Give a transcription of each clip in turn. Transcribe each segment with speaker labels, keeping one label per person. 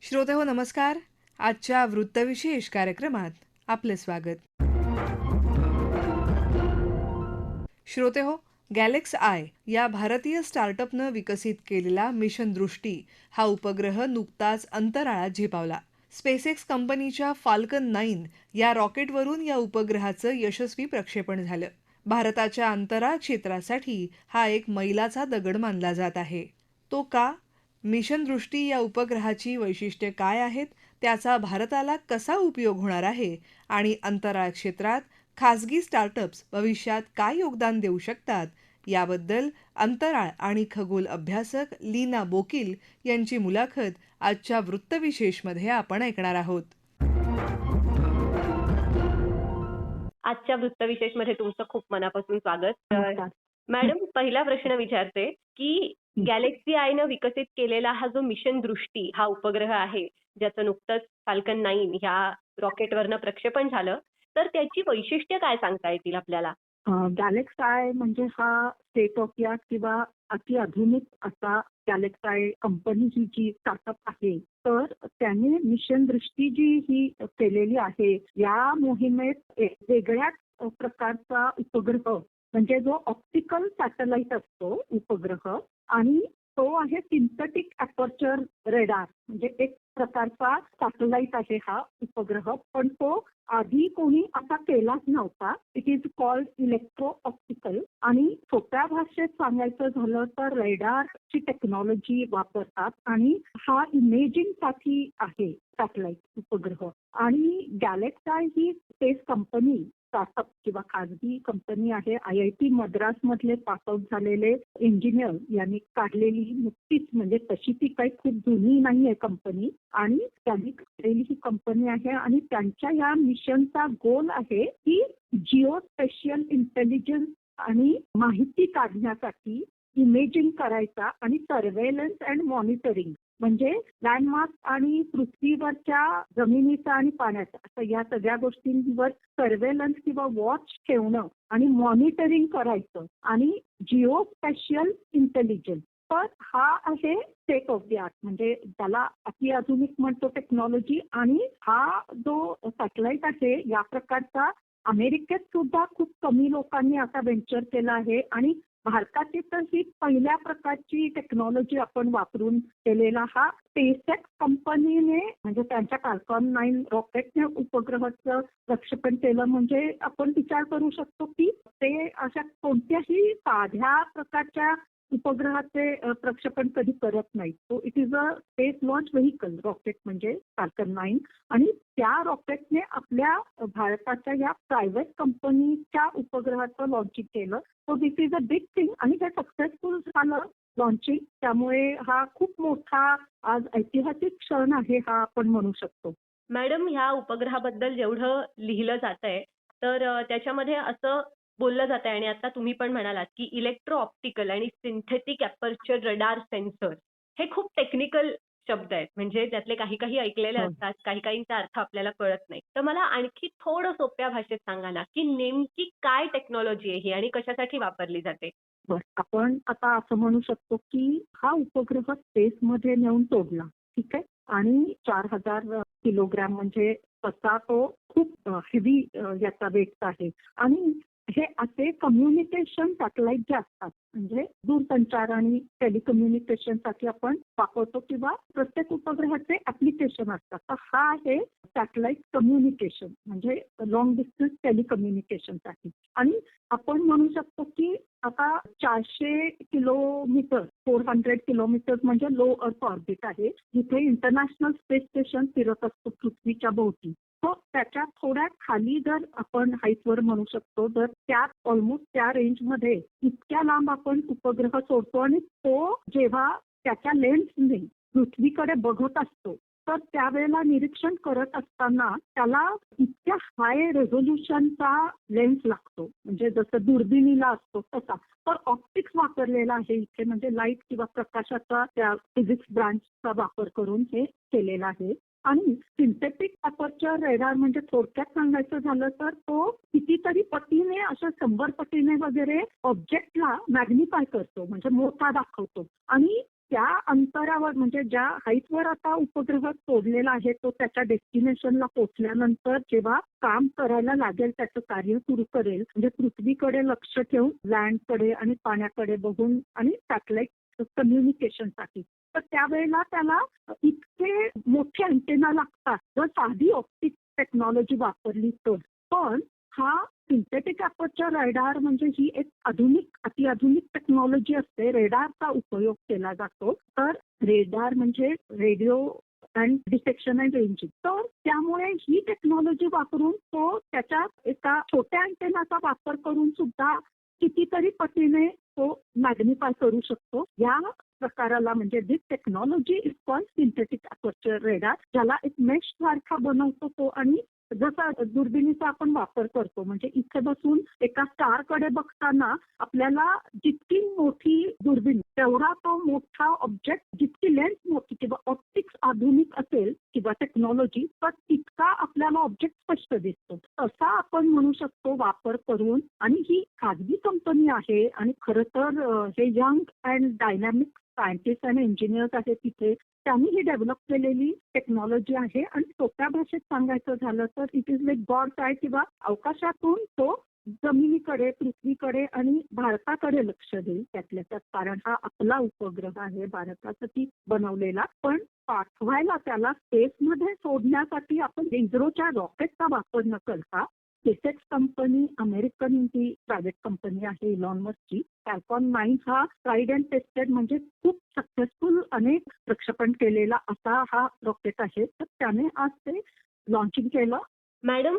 Speaker 1: श्रोतेहो नमस्कार. आजच्या वृत्तविशेष कार्यक्रमात आपले स्वागत. श्रोतेहो, गॅलेक्स आय या भारतीय स्टार्टअपनं विकसित केलेला मिशन दृष्टी हा उपग्रह नुकताच अंतराळात झेपावला. स्पेसएक्स कंपनीच्या फाल्कन 9 या रॉकेटवरून या उपग्रहाचं यशस्वी प्रक्षेपण झालं. भारताच्या अंतराळ क्षेत्रासाठी हा एक मैलाचा दगड मानला जात आहे. तो का? मिशन दृष्टी या उपग्रहाची वैशिष्ट्ये काय आहेत, त्याचा भारताला कसा उपयोग होणार आहे आणि अंतराळ क्षेत्रात खासगी स्टार्टअप्स भविष्यात काय योगदान देऊ शकतात, याबद्दल अंतराळ आणि खगोल अभ्यासक लीना बोकील यांची मुलाखत आजच्या वृत्तविशेषमध्ये आपण ऐकणार आहोत.
Speaker 2: आजच्या वृत्तविशेषमध्ये तुमचं खूप मनापासून स्वागत.
Speaker 3: नमस्कार.
Speaker 2: मॅडम, पहिला प्रश्न विचारते की गॅलेक्सी आयनं विकसित केलेला हा जो मिशन दृष्टी हा उपग्रह आहे, ज्याचं नुकतंच फाल्कन 9 ह्या रॉकेटवरनं प्रक्षेपण झालं, तर त्याची वैशिष्ट्य काय सांगता येतील आपल्याला?
Speaker 3: गॅलेक्स आय म्हणजे हा स्टेट ऑफ द आर्ट किंवा अतिआधुनिक असा गॅलेक्स आय कंपनी ही जी स्टार्टअप आहे, तर त्याने मिशन दृष्टी जी ही केलेली आहे, या मोहिमेत एक वेगळ्याच प्रकारचा उपग्रह म्हणजे जो ऑप्टिकल सॅटेलाइट असतो उपग्रह, आणि तो आहे सिंथेटिक अपर्चर रेडार, म्हणजे एक प्रकारचा सॅटेलाइट आहे हा उपग्रह, पण तो आधी कोणी असा केलाच नव्हता. It is called electro optical. आणि सोप्या भाषेत सांगायचं झालं तर रेडारची टेक्नॉलॉजी वापरतात आणि हा इमेजिंग साठी आहे सॅटेलाइट उपग्रह. आणि गॅलेक्स आय ही स्पेस कंपनी स्टार्टअप किंवा खाजगी कंपनी आहे. IIT मद्रास मधले पासआउट झालेले इंजिनियर यांनी काढलेली नुकतीच, म्हणजे तशी ती काही खूप जुनी नाहीये कंपनी, आणि त्यांनी काढलेली ही कंपनी आहे. आणि त्यांच्या या मिशनचा गोल आहे की जिओ स्पेशियल इंटेलिजन्स आणि माहिती काढण्यासाठी इमेजिंग करायचा आणि सर्व्हेलन्स अँड मॉनिटरिंग, म्हणजे लँडमार्क आणि पृथ्वीवरच्या जमिनीचा आणि पाण्याचा असं या सगळ्या गोष्टींवर सर्व्हेलन्स किंवा वॉच ठेवणं आणि मॉनिटरिंग करायचं, आणि जिओ स्पेशियल इंटेलिजन्स. तर हा आहे स्टेट ऑफ द आर्ट, म्हणजे त्याला अतिआधुनिक म्हणतो टेक्नॉलॉजी. आणि हा जो सॅटेलाइट आहे या प्रकारचा अमेरिकेत सुद्धा खूप कमी लोकांनी असा व्हेंचर केला आहे, आणि भारताची तर ही पहिल्या प्रकारची टेक्नॉलॉजी आपण वापरून केलेला हा स्पेसएक्स कंपनीने, म्हणजे त्यांच्या फाल्कन 9 रॉकेटने उपग्रहाचं प्रक्षेपण केलं. म्हणजे आपण विचार करू शकतो की ते अशा कोणत्याही साध्या प्रकारच्या उपग्रहाचे प्रक्षेपण कधी करत नाही. So it is a space launch vehicle rocket, म्हणजे फाल्कन 9. आणि त्या रॉकेटने आपल्या भारताच्या या प्रायव्हेट कंपनीच्या उपग्रहाचं लॉन्चिंग केलं. So this is a big thing, आणि ते सक्सेसफुल झालं लॉन्चिंग. त्यामुळे हा खूप मोठा आज ऐतिहासिक क्षण आहे हा आपण म्हणू शकतो.
Speaker 2: मॅडम, ह्या उपग्रहाबद्दल जेवढं लिहिलं जातंय, तर त्याच्यामध्ये असं बोललं जातंय, आणि आता तुम्ही पण म्हणालात की इलेक्ट्रो ऑप्टिकल आणि सिंथेटिक अपर्चर रडार सेन्सर हे खूप टेक्निकल शब्द आहेत. म्हणजे त्यातले काही काही ऐकलेले
Speaker 3: हो.
Speaker 2: असतात, काही काहींचा अर्थ आपल्याला कळत नाही. तर मला आणखी थोडं सोप्या भाषेत सांगा ना, की नेमकी काय टेक्नॉलॉजी आहे ही आणि कशासाठी वापरली जाते?
Speaker 3: बरं, आपण आता असं म्हणू शकतो की हा उपग्रह स्पेसमध्ये नेऊन सोडला, ठीक आहे, आणि 4000 किलोग्रॅम, म्हणजे तसा तो खूप हेवी याचा वेट आहे. आणि हे असे कम्युनिकेशन सॅटेलाइट जे असतात, म्हणजे दूरसंचार आणि टेलिकम्युनिकेशनसाठी आपण वापरतो, किंवा प्रत्येक उपग्रहाचे ऍप्लिकेशन असतात. तर हा आहे सॅटेलाइट कम्युनिकेशन, म्हणजे लॉंग डिस्टन्स टेलिकम्युनिकेशनसाठी. आणि आपण म्हणू शकतो की आता 400 किलोमीटर, 400 किलोमीटर म्हणजे लो अर्थ ऑर्बिट आहे, जिथे इंटरनॅशनल स्पेस स्टेशन फिरत असतो पृथ्वीच्या भोवती. तो त्याच्या थोड्या खाली जर आपण हाईटवर म्हणू शकतो, तर त्यात ऑलमोस्ट त्या रेंजमध्ये इतक्या लांब आपण उपग्रह सोडतो, आणि तो जेव्हा त्याच्या लेन्सने पृथ्वीकडे बघत असतो, तर त्यावेळेला निरीक्षण करत असताना त्याला इतक्या हाय रेझोल्युशनचा लेन्स लागतो, म्हणजे जसं दुर्बिणीला असतो तसा. तर ऑप्टिक्स वापरलेला आहे इथे, म्हणजे लाईट किंवा प्रकाशाचा त्या फिजिक्स ब्रांचचा वापर करून हे केलेलं आहे. आणि सिंथेटिक अपर्चर रेडार म्हणजे थोडक्यात सांगायचं झालं तर तो कितीतरी पटीने, अशा 100 पटीने वगैरे ऑब्जेक्टला मॅग्निफाय करतो, म्हणजे मोठा दाखवतो. आणि त्या अंतरावर म्हणजे ज्या हाईटवर आता उपग्रह सोडलेला आहे तो त्याच्या डेस्टिनेशनला पोहोचल्यानंतर जेव्हा काम करायला लागेल, त्याचं कार्य सुरू करेल, म्हणजे पृथ्वीकडे लक्ष ठेवून लँडकडे आणि पाण्याकडे बघून आणि सॅटेलाइट कम्युनिकेशनसाठी. तर त्यावेळेला त्याला इतके मोठे अँटेना लागतात जर साधी ऑप्टिक टेक्नॉलॉजी वापरली तर. पण हा सिंथेटिक अपर्चर रेडार म्हणजे ही एक अतिआधुनिक टेक्नॉलॉजी असते. रेडारचा उपयोग केला जातो. तर रेडार म्हणजे radio and detection and ranging. तर त्यामुळे ही टेक्नॉलॉजी वापरून तो त्याच्या एका छोट्या अँटेनाचा वापर करून सुद्धा कितीतरी पटीने तो मॅग्निफाय करू शकतो. या प्रकाराला म्हणजे this technology is called synthetic aperture radar, ज्याला एक मेश सारखा बनवतो तो. आणि जसा दुर्बिणीचा आपण वापर करतो म्हणजे इथे बसून एका स्टारकडे बघताना आपल्याला जितकी मोठी दुर्बीण तेवढा तो मोठा ऑब्जेक्ट, जितकी लेन्स मोठी किंवा ऑप्टिक्स आधुनिक असेल किंवा टेक्नॉलॉजी तर तितका आपल्याला ऑब्जेक्ट स्पष्ट दिसतो. तसा आपण म्हणू शकतो वापर करून. आणि ही खाजगी कंपनी आहे आणि खरं तर हे यंग अँड डायनॅमिक सायंटिस्ट आणि इंजिनियर्स आहेत तिथे, त्यांनी ही डेव्हलप केलेली टेक्नॉलॉजी आहे. आणि सोप्या भाषेत सांगायचं झालं तर it is like God I, किंवा अवकाशातून तो जमिनीकडे, पृथ्वीकडे आणि भारताकडे लक्ष देईल त्यातल्या त्यात. कारण हा आपला उपग्रह आहे भारतासाठी बनवलेला. पण पाठवायला त्याला स्पेसमध्ये सोडण्यासाठी आपण इस्रोच्या रॉकेटचा वापर न करता स्पेसएक्स कंपनी, अमेरिकन ही प्रायव्हेट कंपनी आहे इलॉन मस्कची, फॅल्कॉन 9 हा ट्राईड अँड टेस्टेड म्हणजे खूप सक्सेसफुल अनेक प्रक्षेपण केलेला असा हा रॉकेट आहे. तर त्याने आज ते लॉन्चिंग केलं.
Speaker 2: मॅडम,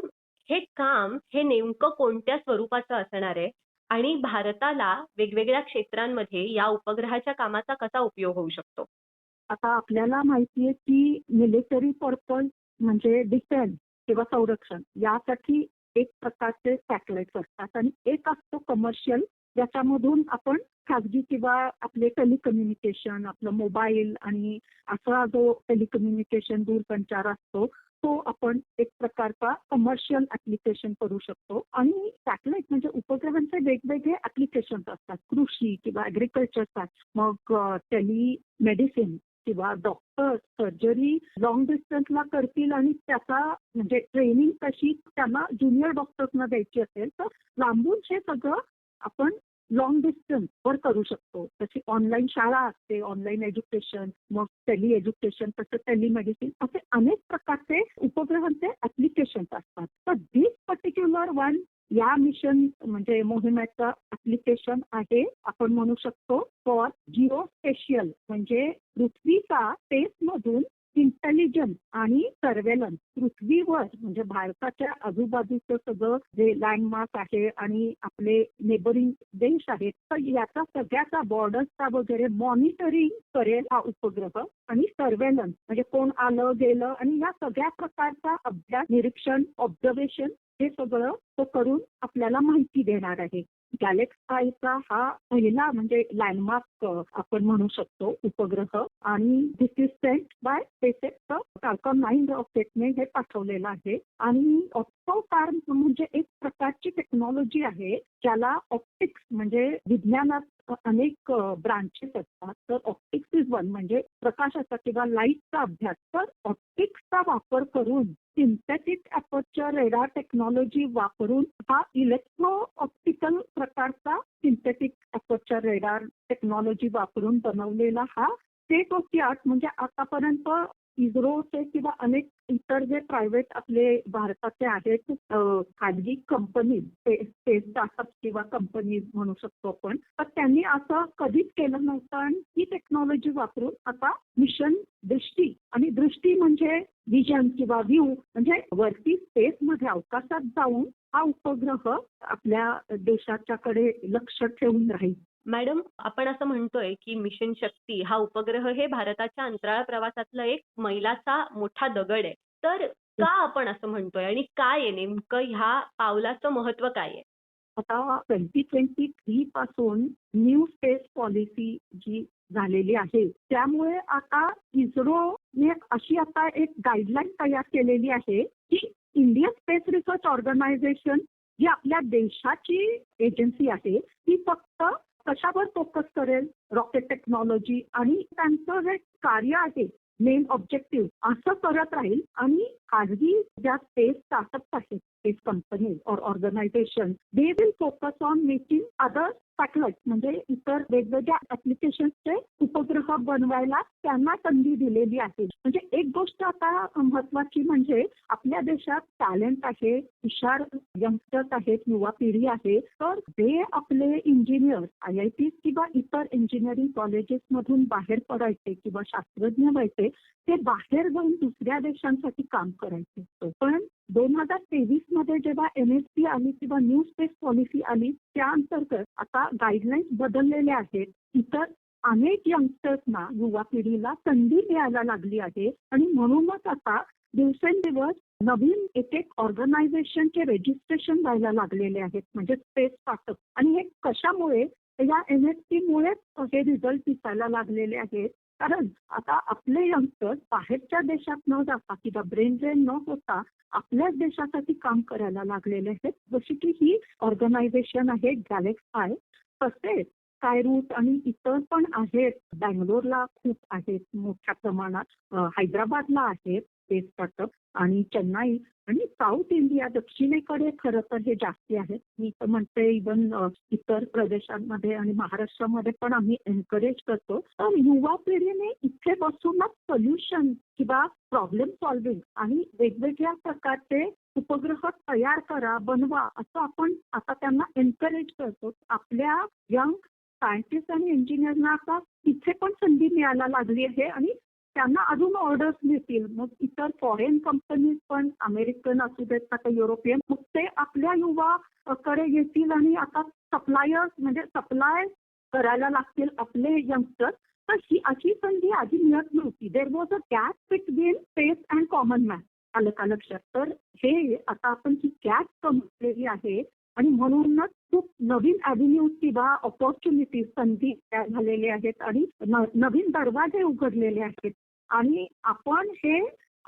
Speaker 2: हे काम हे नेमकं कोणत्या स्वरूपाचं असणार आहे आणि भारताला वेगवेगळ्या क्षेत्रांमध्ये या उपग्रहाच्या कामाचा कसा उपयोग होऊ शकतो?
Speaker 3: आता आपल्याला माहिती आहे की मिलिटरी पर्पज म्हणजे डिफेन्स किंवा संरक्षण यासाठी एक प्रकारचे सॅटेलाइट्स असतात आणि एक असतो कमर्शियल, ज्याच्यामधून आपण खाजगी किंवा आपले टेलिकम्युनिकेशन, आपलं मोबाईल आणि असा जो टेलिकम्युनिकेशन दूरसंचार असतो तो आपण एक प्रकारचा कमर्शियल ऍप्लिकेशन करू शकतो. आणि सॅटेलाइट म्हणजे उपग्रहांचे वेगवेगळे ऍप्लिकेशन असतात. कृषी किंवा ऍग्रिकल्चर, मग टेलिमेडिसिन किंवा डॉक्टर सर्जरी लॉंग डिस्टन्सला करतील आणि त्याचा म्हणजे ट्रेनिंग कशी त्यांना ज्युनियर डॉक्टर्सना द्यायची असेल तर लांबून हे सगळं आपण लॉंग डिस्टन्स वर करू शकतो. तशी ऑनलाईन शाळा असते, ऑनलाईन एज्युकेशन, मग टेली एज्युकेशन, तसं टेलिमेडिसिन, असे अनेक प्रकारचे उपग्रहांचे ऍप्लिकेशन असतात. तर दिस पर्टिक्युलर वन या मिशन म्हणजे मोहिमेचं ऍप्लिकेशन आहे आपण म्हणू शकतो फॉर जिओस्पेशियल, म्हणजे पृथ्वीचा स्पेसमधून इंटेलिजन्स आणि सर्वेलन्स. पृथ्वीवर म्हणजे भारताच्या आजूबाजूचं सगळं जे लँडमार्क आहे आणि आपले नेबरिंग देश आहेत तर याचा सगळ्याचा बॉर्डर्सचा वगैरे मॉनिटरिंग करेल हा उपग्रह. आणि सर्वेलन्स म्हणजे कोण आलं गेलं आणि या सगळ्या प्रकारचा अभ्यास, निरीक्षण, ऑब्झर्वेशन हे सगळं तो करून आपल्याला माहिती देणार आहे. गॅलेक्स आयचा हा पहिला म्हणजे लँडमार्क आपण म्हणू शकतो उपग्रह. आणि this is sent by SpaceX फॅल्कॉन 9 रॉकेटने हे पाठवलेलं आहे. आणि ऑप्टोकार म्हणजे एक प्रकारची टेक्नॉलॉजी आहे ज्याला ऑप्टिक्स म्हणजे विज्ञानात अनेक ब्रांचेस असतात. तर ऑप्टिक्स इज वन म्हणजे प्रकाशाचा किंवा लाईटचा अभ्यास. तर ऑप्टिक्सचा वापर करून सिंथेटिक अपर्चर रेडार टेक्नॉलॉजी वापरून हा इलेक्ट्रो ऑप्टिकल प्रकारचा सिंथेटिक अपर्चर रेडार टेक्नॉलॉजी वापरून बनवलेला हा स्टेट ऑफ द आर्ट म्हणजे आतापर्यंत इस्रोचे किंवा अनेक इतर जे प्रायव्हेट आपले भारताचे आहेत खाजगी कंपनी, स्पेस स्टार्टअप किंवा कंपनीज म्हणू शकतो आपण, तर त्यांनी असं कधीच केलं नव्हतं. आणि ही टेक्नॉलॉजी वापरून आता मिशन दृष्टी म्हणजे विजन किंवा व्ह्यू म्हणजे वरती स्पेसमध्ये अवकाशात जाऊन हा उपग्रह आपल्या देशाच्याकडे लक्ष ठेवून राहील.
Speaker 2: मॅडम, आपण असं म्हणतोय की मिशन शक्ती हा उपग्रह हे भारताच्या अंतराळ प्रवासातला एक मैलाचा मोठा दगड आहे. तर का आपण असं म्हणतोय आणि काय आहे नेमकं ह्या पावलाचं महत्व काय आहे?
Speaker 3: आता 2023 पासून न्यू स्पेस पॉलिसी जी झालेली आहे त्यामुळे आता इस्रोने अशी आता एक गाईडलाईन तयार केलेली आहे की इंडियन स्पेस रिसर्च ऑर्गनायझेशन जी आपल्या देशाची एजन्सी आहे ती फक्त कशावर फोकस करेल? रॉकेट टेक्नॉलॉजी आणि त्यांचं जे कार्य आहे मेन ऑब्जेक्टिव्ह असं करत राहील आणि खाजगी ज्या स्पेस स्टार्टअप्स आहेत, स्पेस कंपनीज और organisation, they will focus on making other satellite म्हणजे इतर वेगवेगळ्या ऍप्लिकेशनचे उपग्रह बनवायला त्यांना संधी दिलेली आहे. म्हणजे एक गोष्ट आता महत्वाची म्हणजे आपल्या देशात टॅलेंट आहे, हुशार यंगस्टर्स आहेत, युवा पिढी आहे. तर ते आपले इंजिनियर IIT किंवा इतर इंजिनिअरिंग कॉलेजेस मधून बाहेर पडायचे किंवा शास्त्रज्ञ व्हायचे, ते बाहेर जाऊन दुसऱ्या देशांसाठी काम करायचे. पण 2023 मध्ये जेव्हा NSP आली किंवा न्यू स्पेस पॉलिसी आली, त्या अंतर्गत आता गाईडलाईन्स बदललेल्या आहेत. इतर अनेक यंगस्टर्सना, युवा पिढीला संधी मिळायला लागली आहे आणि म्हणूनच आता दिवसेंदिवस नवीन एक ऑर्गनायझेशनचे रजिस्ट्रेशन व्हायला लागलेले आहेत, म्हणजे स्पेस स्टार्टअप. आणि हे कशामुळे? या NSP मुळेच हे रिझल्ट दिसायला लागलेले आहेत. कारण आता आपले यंगस्टर्स बाहेरच्या देशात न जाता किंवा ब्रेन ड्रेन न होता आपल्याच देशासाठी काम करायला लागलेले आहेत. जशी की ही ऑर्गनायझेशन आहे गॅलेक्स आय. तसेच स्कायरूट आणि इतर पण आहेत. बँगलोरला खूप आहेत मोठ्या प्रमाणात, हैदराबादला आहेत स्पेस स्टार्टअप आणि चेन्नई आणि साऊथ इंडिया दक्षिणेकडे खरं तर हे जास्ती आहेत. मी तर म्हणते इव्हन इतर प्रदेशांमध्ये आणि महाराष्ट्रामध्ये पण आम्ही एनकरेज करतो. तर युवा पिढीने इथे बसूनच सोल्युशन किंवा प्रॉब्लेम सॉल्व्हिंग आणि वेगवेगळ्या प्रकारचे उपग्रह तयार करा, बनवा, असं आपण आता त्यांना एनकरेज करतो. आपल्या यंग सायंटिस्ट आणि इंजिनियरना आता तिथे पण संधी मिळायला लागली आहे आणि त्यांना अजून ऑर्डर्स मिळतील. मग इतर फॉरेन कंपनीज पण, अमेरिकन असू देत का युरोपियन, मग ते आपल्या युवा कडे येतील आणि आता सप्लायर्स म्हणजे सप्लाय करायला लागतील आपले यंगस्टर्स. तर ही अशी संधी आधी मिळत नव्हती. There was a gap between space and common man. आलं का लक्षात? तर हे आता आपण ही गॅप कमवलेली आहे आणि म्हणूनच खूप नवीन अव्हेन्यूज किंवा ऑपॉर्च्युनिटीज, संधी तयार झालेल्या आहेत आणि नवीन दरवाजे उघडलेले आहेत. आणि आपण हे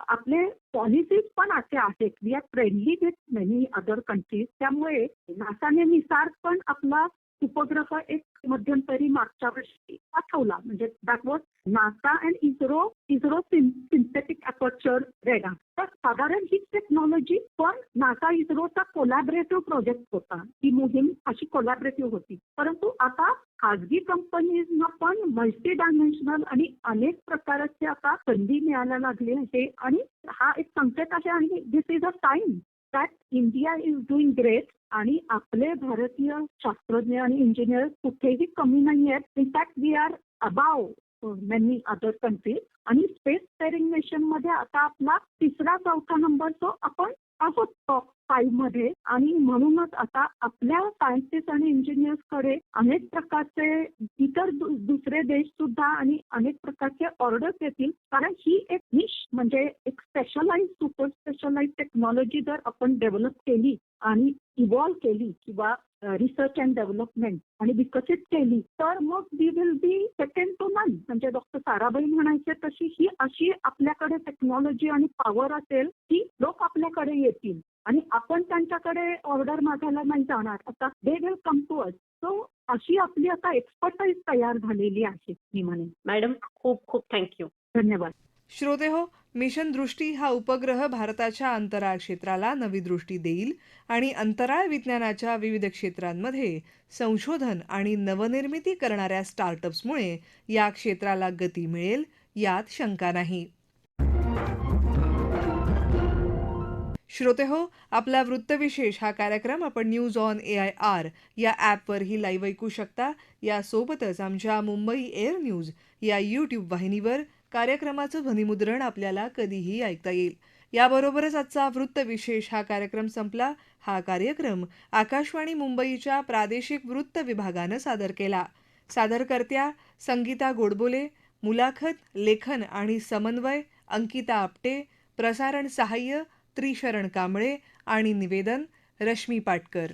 Speaker 3: आपले पॉलिसीज पण असे आहेत. We are friendly with many other countries. त्यामुळे नासाने निसार पण आपला उपग्रह एक मध्यंतरी मागच्या वर्षी पाठवला. म्हणजे that was NASA and ISRO synthetic aperture radar. तर साधारण ही टेक्नॉलॉजी पण नासा इस्रोचा कोलॅबरेटिव्ह प्रोजेक्ट होता. ही मोहीम अशी कोलॅबरेटिव्ह होती. परंतु आता खाजगी कंपनीजना पण मल्टी डायमेन्शनल आणि अनेक प्रकारचे आता संधी मिळायला लागली आहे आणि हा एक संकेत आहे आणि this is a time that India is doing great आणि आपले भारतीय शास्त्रज्ञ आणि इंजिनियर कुठेही कमी नाही आहेत. In fact we are above many other countries आणि स्पेस फेअरिंग नेशन मध्ये आता आपला 3रा-4था नंबर तो आपण आहोत टॉप 5 मध्ये. आणि म्हणूनच आता आपल्या सायंटिस्ट आणि इंजिनियर्स कडे अनेक प्रकारचे इतर दुसरे देश सुद्धा आणि अनेक प्रकारचे ऑर्डर्स येतील. कारण ही एक निश म्हणजे एक स्पेशलाइज, सुपर स्पेशलाइज टेक्नॉलॉजी जर आपण डेव्हलप केली आणि इव्हॉल्व केली किंवा रिसर्च अँड डेव्हलपमेंट आणि विकसित केली तर मग we will be second to none. म्हणजे डॉक्टर साराभाई म्हणायचे तशी ही अशी आपल्याकडे टेक्नॉलॉजी आणि पॉवर असेल की लोक आपल्याकडे येतील आणि आपण त्यांच्याकडे ऑर्डर मागायला नाही जाणार. आता they will come to us. So अशी आपली आता एक्सपर्टाईज तयार झालेली आहे मी म्हणेन.
Speaker 2: मॅडम खूप खूप थँक्यू.
Speaker 3: धन्यवाद.
Speaker 1: श्रोते हो, मिशन दृष्टी हा उपग्रह भारताच्या अंतराळ क्षेत्राला नवी दृष्टी देईल आणि अंतराळ विज्ञानाच्या विविध क्षेत्रांमध्ये संशोधन आणि नवनिर्मिती करणाऱ्या स्टार्टअप्समुळे या क्षेत्राला गती मिळेल, यात शंका नाही. श्रोते हो, आपला वृत्तविशेष हा कार्यक्रम आपण न्यूज ऑन AIR या ॲपवरही लाईव्ह ऐकू शकता. यासोबतच आमच्या मुंबई एअर न्यूज या यूट्यूब वाहिनीवर कार्यक्रमाचं ध्वनिमुद्रण आपल्याला कधीही ऐकता येईल. याबरोबरच आजचा वृत्तविशेष हा कार्यक्रम संपला. हा कार्यक्रम आकाशवाणी मुंबईच्या प्रादेशिक वृत्त विभागानं सादर केला. सादरकर्त्या संगीता गोडबोले, मुलाखत, लेखन आणि समन्वय अंकिता आपटे, प्रसारण सहाय्य त्रिशरण कांबळे आणि निवेदन रश्मी पाटकर.